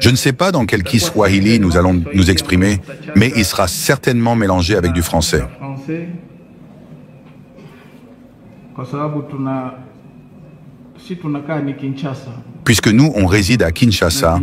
Je ne sais pas dans quel Kiswahili nous allons nous exprimer, mais il sera certainement mélangé avec du français. Puisque nous, on réside à Kinshasa,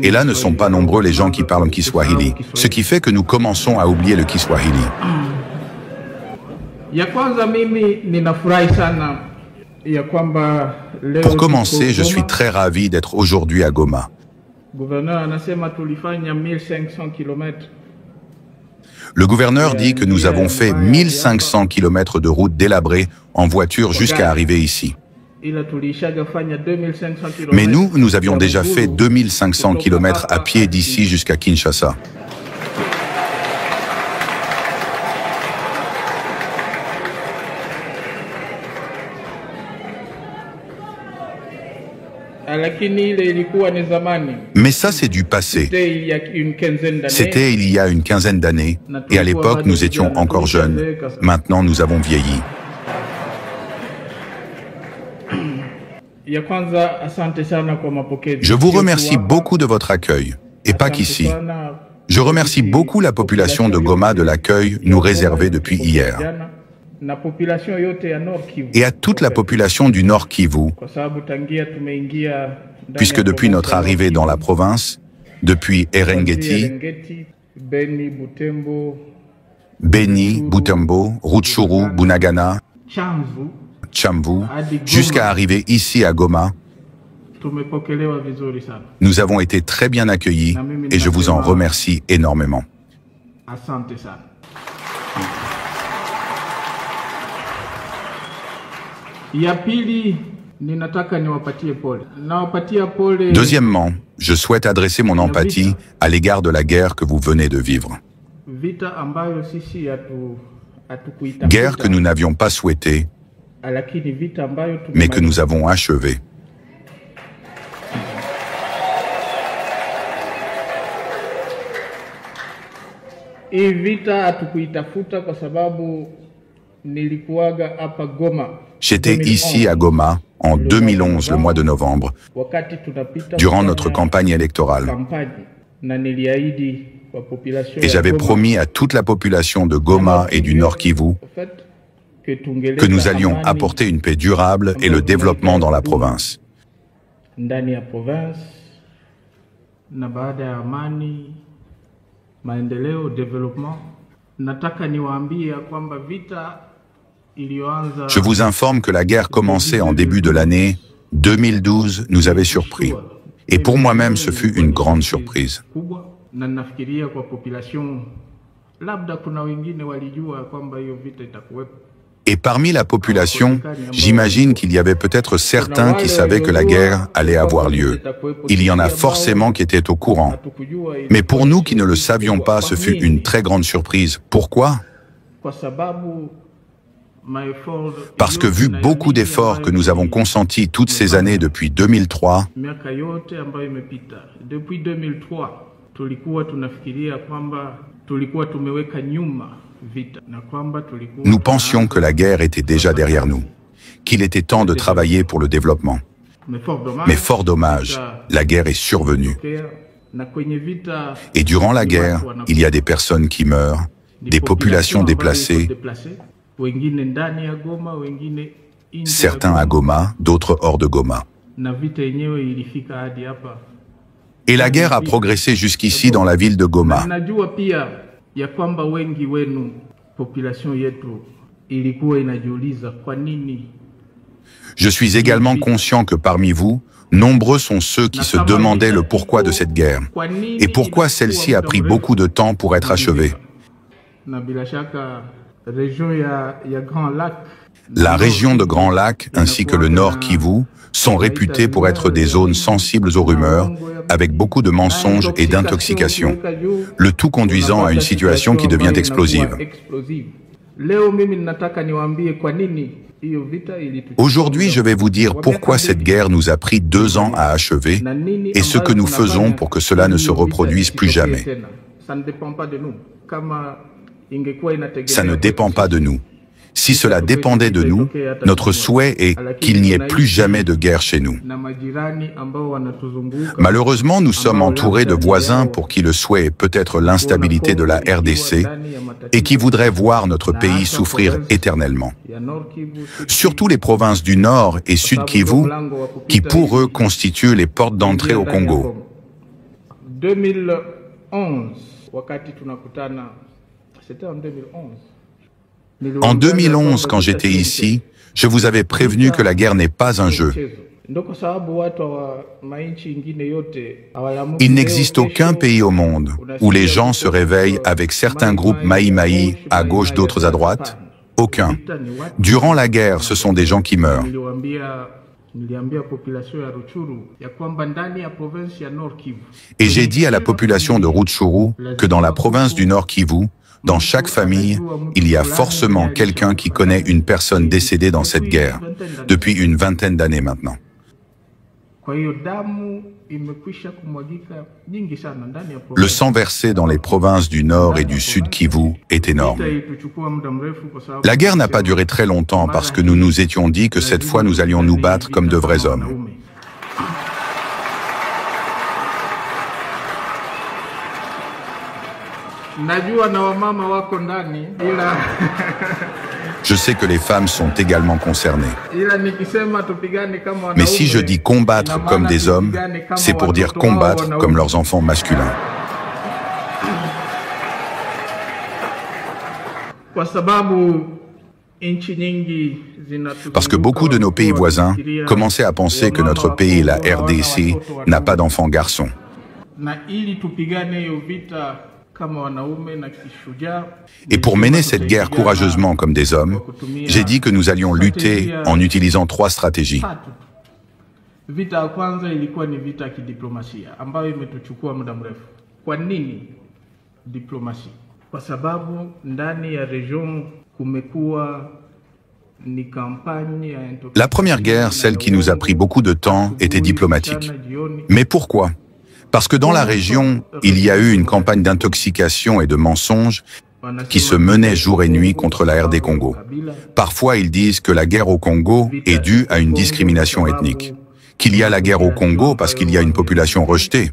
et là ne sont pas nombreux les gens qui parlent Kiswahili, ce qui fait que nous commençons à oublier le Kiswahili. Pour commencer, je suis très ravi d'être aujourd'hui à Goma. Le gouverneur dit que nous avons fait 1500 km de route délabrée en voiture jusqu'à arriver ici. Mais nous avions déjà fait 2500 km à pied d'ici jusqu'à Kinshasa. Mais ça, c'est du passé. C'était il y a une quinzaine d'années, et à l'époque, nous étions encore jeunes. Maintenant, nous avons vieilli. Je vous remercie beaucoup de votre accueil, et pas qu'ici. Je remercie beaucoup la population de Goma de l'accueil nous réservé depuis hier. Et à toute la population du Nord Kivu, puisque depuis notre arrivée dans la province, depuis Erengeti, Beni, Butembo, Rutshuru, Bunagana, Tchamvu, jusqu'à arriver ici à Goma, nous avons été très bien accueillis et je vous en remercie énormément. Deuxièmement, je souhaite adresser mon empathie à l'égard de la guerre que vous venez de vivre. Guerre que nous n'avions pas souhaitée, mais que nous avons achevée. J'étais ici à Goma en 2011, le mois de novembre, durant notre campagne électorale. Et j'avais promis à toute la population de Goma et du Nord Kivu que nous allions apporter une paix durable et le développement dans la province. Je vous informe que la guerre commencée en début de l'année 2012 nous avait surpris. Et pour moi-même, ce fut une grande surprise. Et parmi la population, j'imagine qu'il y avait peut-être certains qui savaient que la guerre allait avoir lieu. Il y en a forcément qui étaient au courant. Mais pour nous qui ne le savions pas, ce fut une très grande surprise. Pourquoi ? Parce que vu beaucoup d'efforts que nous avons consentis toutes ces années depuis 2003, nous pensions que la guerre était déjà derrière nous, qu'il était temps de travailler pour le développement. Mais fort dommage, la guerre est survenue. Et durant la guerre, il y a des personnes qui meurent, des populations déplacées, certains à Goma, d'autres hors de Goma. Et la guerre a progressé jusqu'ici dans la ville de Goma. Je suis également conscient que parmi vous, nombreux sont ceux qui se demandaient le pourquoi de cette guerre et pourquoi celle-ci a pris beaucoup de temps pour être achevée. La région de Grand Lac ainsi que le Nord Kivu sont réputés pour être des zones sensibles aux rumeurs, avec beaucoup de mensonges et d'intoxication, le tout conduisant à une situation qui devient explosive. Aujourd'hui, je vais vous dire pourquoi cette guerre nous a pris 2 ans à achever et ce que nous faisons pour que cela ne se reproduise plus jamais. Ça ne dépend pas de nous. Si cela dépendait de nous, notre souhait est qu'il n'y ait plus jamais de guerre chez nous. Malheureusement, nous sommes entourés de voisins pour qui le souhait est peut-être l'instabilité de la RDC et qui voudraient voir notre pays souffrir éternellement. Surtout les provinces du Nord et Sud Kivu, qui pour eux constituent les portes d'entrée au Congo. 2011, c'était en 2011. En 2011, quand j'étais ici, je vous avais prévenu que la guerre n'est pas un jeu. Il n'existe aucun pays au monde où les gens se réveillent avec certains groupes Maï-Maï à gauche, d'autres à droite. Aucun. Durant la guerre, ce sont des gens qui meurent. Et j'ai dit à la population de Rutshuru que dans la province du Nord Kivu, dans chaque famille, il y a forcément quelqu'un qui connaît une personne décédée dans cette guerre, depuis une vingtaine d'années maintenant. Le sang versé dans les provinces du Nord et du Sud Kivu est énorme. La guerre n'a pas duré très longtemps parce que nous nous étions dit que cette fois nous allions nous battre comme de vrais hommes. Je sais que les femmes sont également concernées. Mais si je dis combattre comme des hommes, c'est pour dire combattre comme leurs enfants masculins. Parce que beaucoup de nos pays voisins commençaient à penser que notre pays, la RDC, n'a pas d'enfants garçons. Et pour mener cette guerre courageusement comme des hommes, j'ai dit que nous allions lutter en utilisant 3 stratégies. La première guerre, celle qui nous a pris beaucoup de temps, était diplomatique. Mais pourquoi ? Parce que dans la région, il y a eu une campagne d'intoxication et de mensonges qui se menait jour et nuit contre la RD Congo. Parfois, ils disent que la guerre au Congo est due à une discrimination ethnique, qu'il y a la guerre au Congo parce qu'il y a une population rejetée,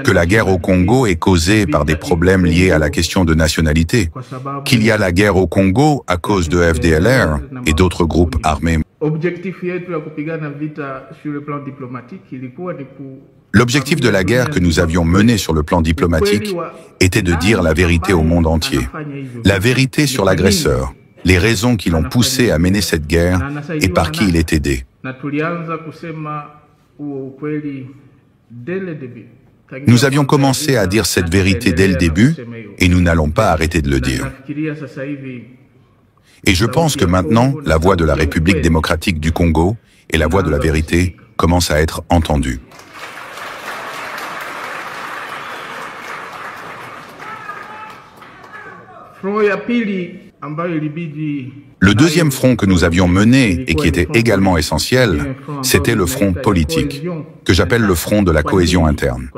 que la guerre au Congo est causée par des problèmes liés à la question de nationalité, qu'il y a la guerre au Congo à cause de FDLR et d'autres groupes armés. L'objectif de la guerre que nous avions menée sur le plan diplomatique était de dire la vérité au monde entier. La vérité sur l'agresseur, les raisons qui l'ont poussé à mener cette guerre et par qui il est aidé. Nous avions commencé à dire cette vérité dès le début et nous n'allons pas arrêter de le dire. Et je pense que maintenant, la voix de la République démocratique du Congo et la voix de la vérité commencent à être entendues. Le deuxième front que nous avions mené et qui était également essentiel, c'était le front politique, que j'appelle le front de la cohésion interne.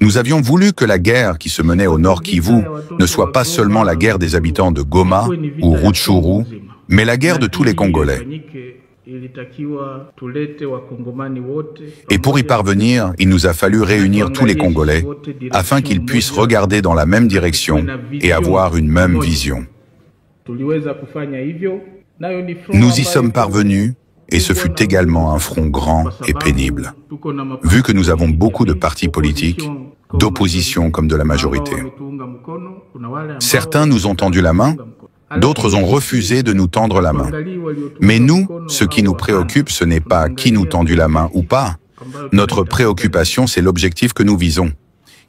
Nous avions voulu que la guerre qui se menait au Nord Kivu ne soit pas seulement la guerre des habitants de Goma ou Rutshuru, mais la guerre de tous les Congolais. Et pour y parvenir, il nous a fallu réunir tous les Congolais afin qu'ils puissent regarder dans la même direction et avoir une même vision. Nous y sommes parvenus et ce fut également un front grand et pénible, vu que nous avons beaucoup de partis politiques, d'opposition comme de la majorité. Certains nous ont tendu la main, d'autres ont refusé de nous tendre la main. Mais nous, ce qui nous préoccupe, ce n'est pas qui nous tend la main ou pas. Notre préoccupation, c'est l'objectif que nous visons,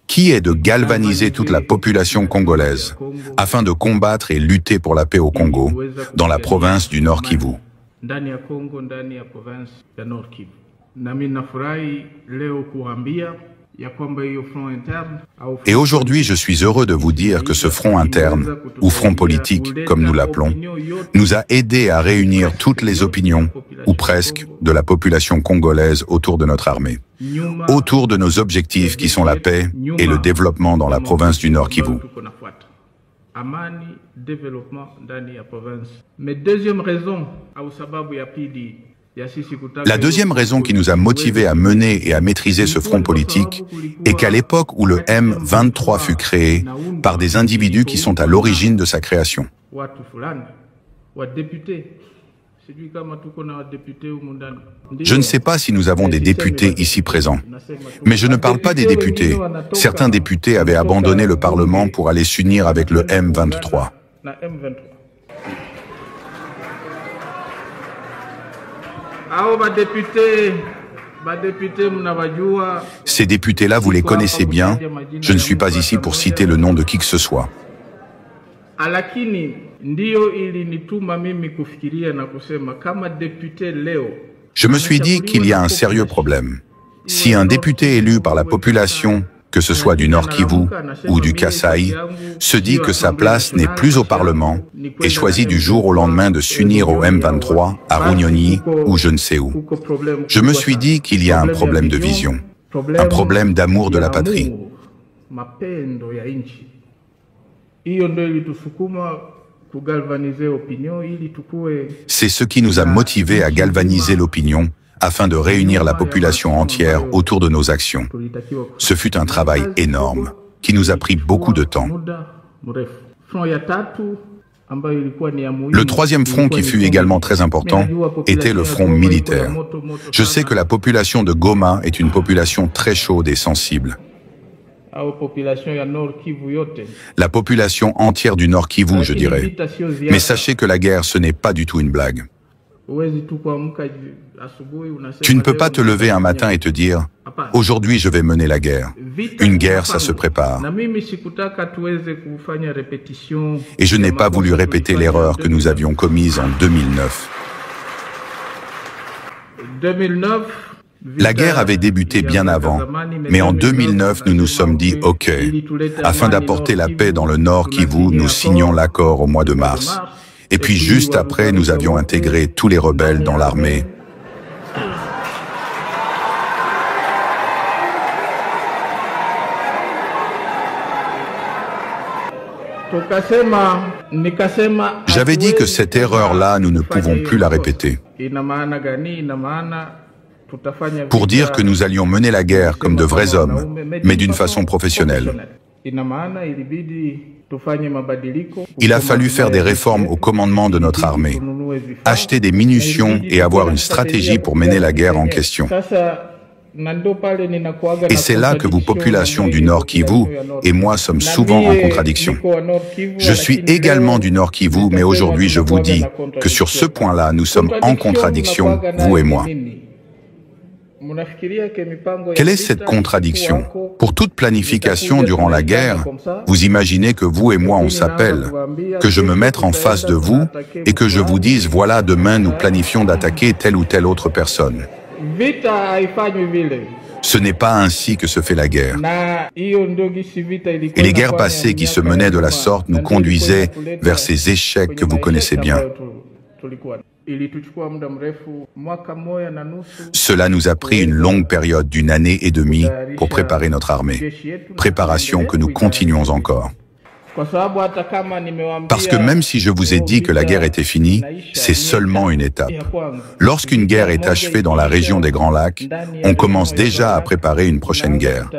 qui est de galvaniser toute la population congolaise, afin de combattre et lutter pour la paix au Congo, dans la province du Nord Kivu. Et aujourd'hui, je suis heureux de vous dire que ce front interne, ou front politique, comme nous l'appelons, nous a aidés à réunir toutes les opinions, ou presque, de la population congolaise autour de notre armée. autour de nos objectifs qui sont la paix et le développement dans la province du Nord Kivu. Amani, développement ndani ya province. Mais deuxième raison, au sababu ya pili, la deuxième raison qui nous a motivés à mener et à maîtriser ce front politique est qu'à l'époque où le M23 fut créé par des individus qui sont à l'origine de sa création. Je ne sais pas si nous avons des députés ici présents, mais je ne parle pas des députés. Certains députés avaient abandonné le Parlement pour aller s'unir avec le M23. Ces députés-là, vous les connaissez bien. Je ne suis pas ici pour citer le nom de qui que ce soit. Je me suis dit qu'il y a un sérieux problème. Si un député élu par la population, que ce soit du Nord Kivu ou du Kasaï, se dit que sa place n'est plus au Parlement et choisit du jour au lendemain de s'unir au M23, à Runyonyi ou je ne sais où, je me suis dit qu'il y a un problème de vision, un problème d'amour de la patrie. C'est ce qui nous a motivés à galvaniser l'opinion afin de réunir la population entière autour de nos actions. Ce fut un travail énorme, qui nous a pris beaucoup de temps. Le troisième front qui fut également très important était le front militaire. Je sais que la population de Goma est une population très chaude et sensible. La population entière du Nord Kivu, je dirais. Mais sachez que la guerre, ce n'est pas du tout une blague. Tu ne peux pas te lever un matin et te dire « Aujourd'hui, je vais mener la guerre ». Une guerre, ça se prépare. Et je n'ai pas voulu répéter l'erreur que nous avions commise en 2009. La guerre avait débuté bien avant, mais en 2009, nous nous sommes dit « Ok, afin d'apporter la paix dans le Nord Kivu, nous signons l'accord au mois de mars ». Et puis juste après, nous avions intégré tous les rebelles dans l'armée. J'avais dit que cette erreur-là, nous ne pouvons plus la répéter. Pour dire que nous allions mener la guerre comme de vrais hommes, mais d'une façon professionnelle. Il a fallu faire des réformes au commandement de notre armée, acheter des munitions et avoir une stratégie pour mener la guerre en question. Et c'est là que vous, population du Nord Kivu, et moi sommes souvent en contradiction. Je suis également du Nord Kivu, mais aujourd'hui je vous dis que sur ce point-là, nous sommes en contradiction, vous et moi. Quelle est cette contradiction? Pour toute planification durant la guerre, vous imaginez que vous et moi on s'appelle, que je me mette en face de vous et que je vous dise voilà demain nous planifions d'attaquer telle ou telle autre personne. Ce n'est pas ainsi que se fait la guerre. Et les guerres passées qui se menaient de la sorte nous conduisaient vers ces échecs que vous connaissez bien. Cela nous a pris une longue période d'une année et demie pour préparer notre armée. Préparation que nous continuons encore. Parce que même si je vous ai dit que la guerre était finie, c'est seulement une étape. Lorsqu'une guerre est achevée dans la région des Grands Lacs, on commence déjà à préparer une prochaine guerre.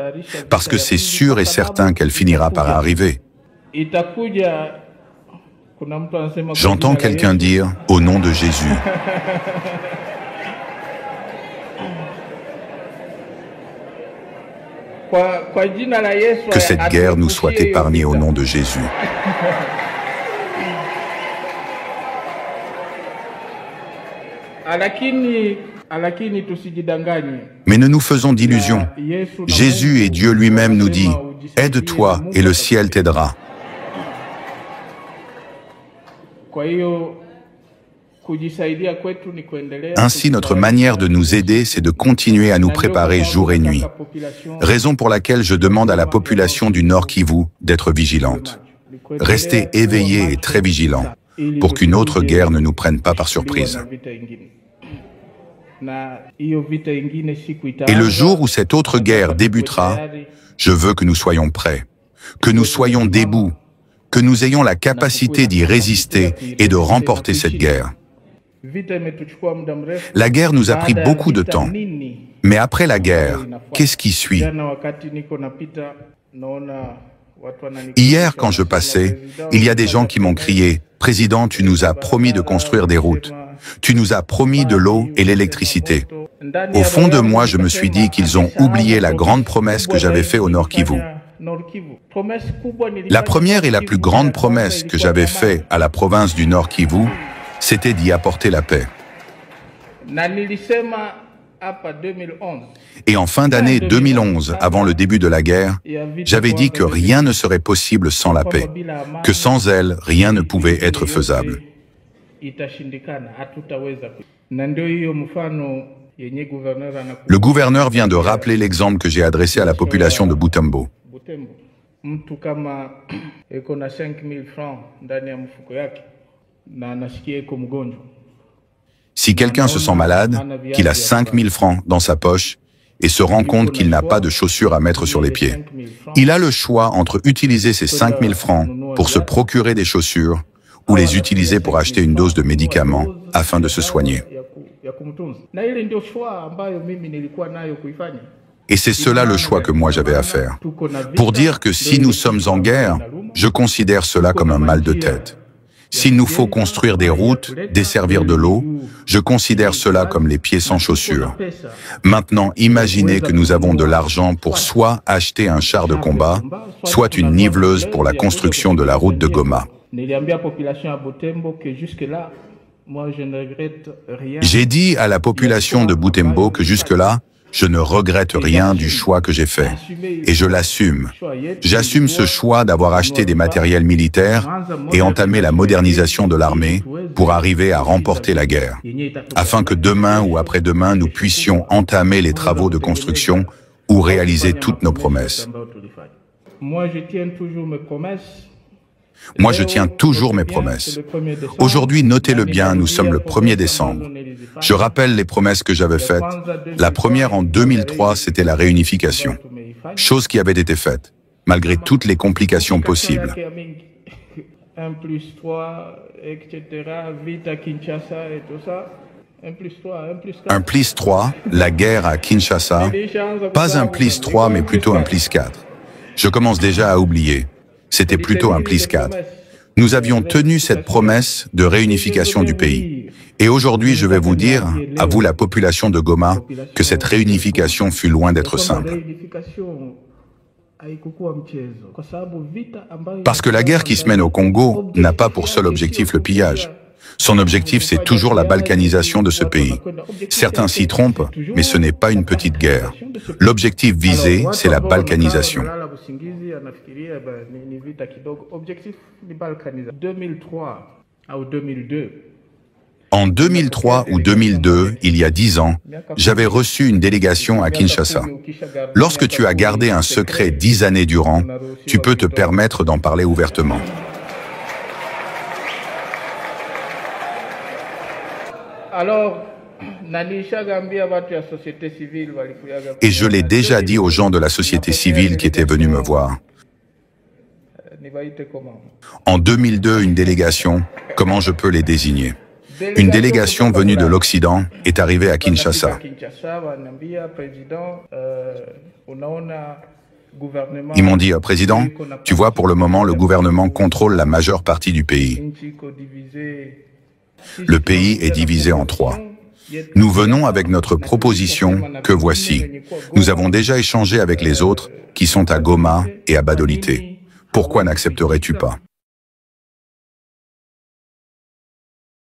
Parce que c'est sûr et certain qu'elle finira par arriver. J'entends quelqu'un dire « au nom de Jésus ». Que cette guerre nous soit épargnée au nom de Jésus. Mais ne nous faisons d'illusions. Jésus et Dieu lui-même nous dit « Aide-toi et le ciel t'aidera ». Ainsi, notre manière de nous aider, c'est de continuer à nous préparer jour et nuit. Raison pour laquelle je demande à la population du Nord Kivu d'être vigilante. Restez éveillés et très vigilants pour qu'une autre guerre ne nous prenne pas par surprise. Et le jour où cette autre guerre débutera, je veux que nous soyons prêts, que nous soyons debout, que nous ayons la capacité d'y résister et de remporter cette guerre. La guerre nous a pris beaucoup de temps. Mais après la guerre, qu'est-ce qui suit? Hier, quand je passais, il y a des gens qui m'ont crié « Président, tu nous as promis de construire des routes. Tu nous as promis de l'eau et l'électricité. » Au fond de moi, je me suis dit qu'ils ont oublié la grande promesse que j'avais faite au Nord Kivu. La première et la plus grande promesse que j'avais faite à la province du Nord Kivu, c'était d'y apporter la paix. Et en fin d'année 2011, avant le début de la guerre, j'avais dit que rien ne serait possible sans la paix, que sans elle, rien ne pouvait être faisable. Le gouverneur vient de rappeler l'exemple que j'ai adressé à la population de Butembo. Si quelqu'un se sent malade, qu'il a 5 000 francs dans sa poche et se rend compte qu'il n'a pas de chaussures à mettre sur les pieds, il a le choix entre utiliser ces 5 000 francs pour se procurer des chaussures ou les utiliser pour acheter une dose de médicaments afin de se soigner. Et c'est cela le choix que moi j'avais à faire. Pour dire que si nous sommes en guerre, je considère cela comme un mal de tête. S'il nous faut construire des routes, desservir de l'eau, je considère cela comme les pieds sans chaussures. Maintenant, imaginez que nous avons de l'argent pour soit acheter un char de combat, soit une niveleuse pour la construction de la route de Goma. J'ai dit à la population de Butembo que jusque-là, je ne regrette rien du choix que j'ai fait. Et je l'assume. J'assume ce choix d'avoir acheté des matériels militaires et entamé la modernisation de l'armée pour arriver à remporter la guerre, afin que demain ou après-demain, nous puissions entamer les travaux de construction ou réaliser toutes nos promesses. Moi, je tiens toujours mes promesses. Aujourd'hui, notez-le bien, nous sommes le 1er décembre. Je rappelle les promesses que j'avais faites. La première en 2003, c'était la réunification. Chose qui avait été faite, malgré toutes les complications possibles. 1+3, la guerre à Kinshasa. Pas 1+3, mais plutôt 1+4. Je commence déjà à oublier. C'était plutôt 1+4. Nous avions tenu cette promesse de réunification du pays. Et aujourd'hui, je vais vous dire, à vous la population de Goma, que cette réunification fut loin d'être simple. Parce que la guerre qui se mène au Congo n'a pas pour seul objectif le pillage. Son objectif, c'est toujours la balkanisation de ce pays. Certains s'y trompent, mais ce n'est pas une petite guerre. L'objectif visé, c'est la balkanisation. En 2003 ou 2002, il y a 10 ans, j'avais reçu une délégation à Kinshasa. Lorsque tu as gardé un secret 10 années durant, tu peux te permettre d'en parler ouvertement. Et je l'ai déjà dit aux gens de la société civile qui étaient venus me voir. En 2002, une délégation, comment je peux les désigner? Une délégation venue de l'Occident est arrivée à Kinshasa. Ils m'ont dit, Président, tu vois, pour le moment, le gouvernement contrôle la majeure partie du pays. Le pays est divisé en 3. Nous venons avec notre proposition que voici. Nous avons déjà échangé avec les autres qui sont à Goma et à Badolité. Pourquoi n'accepterais-tu pas?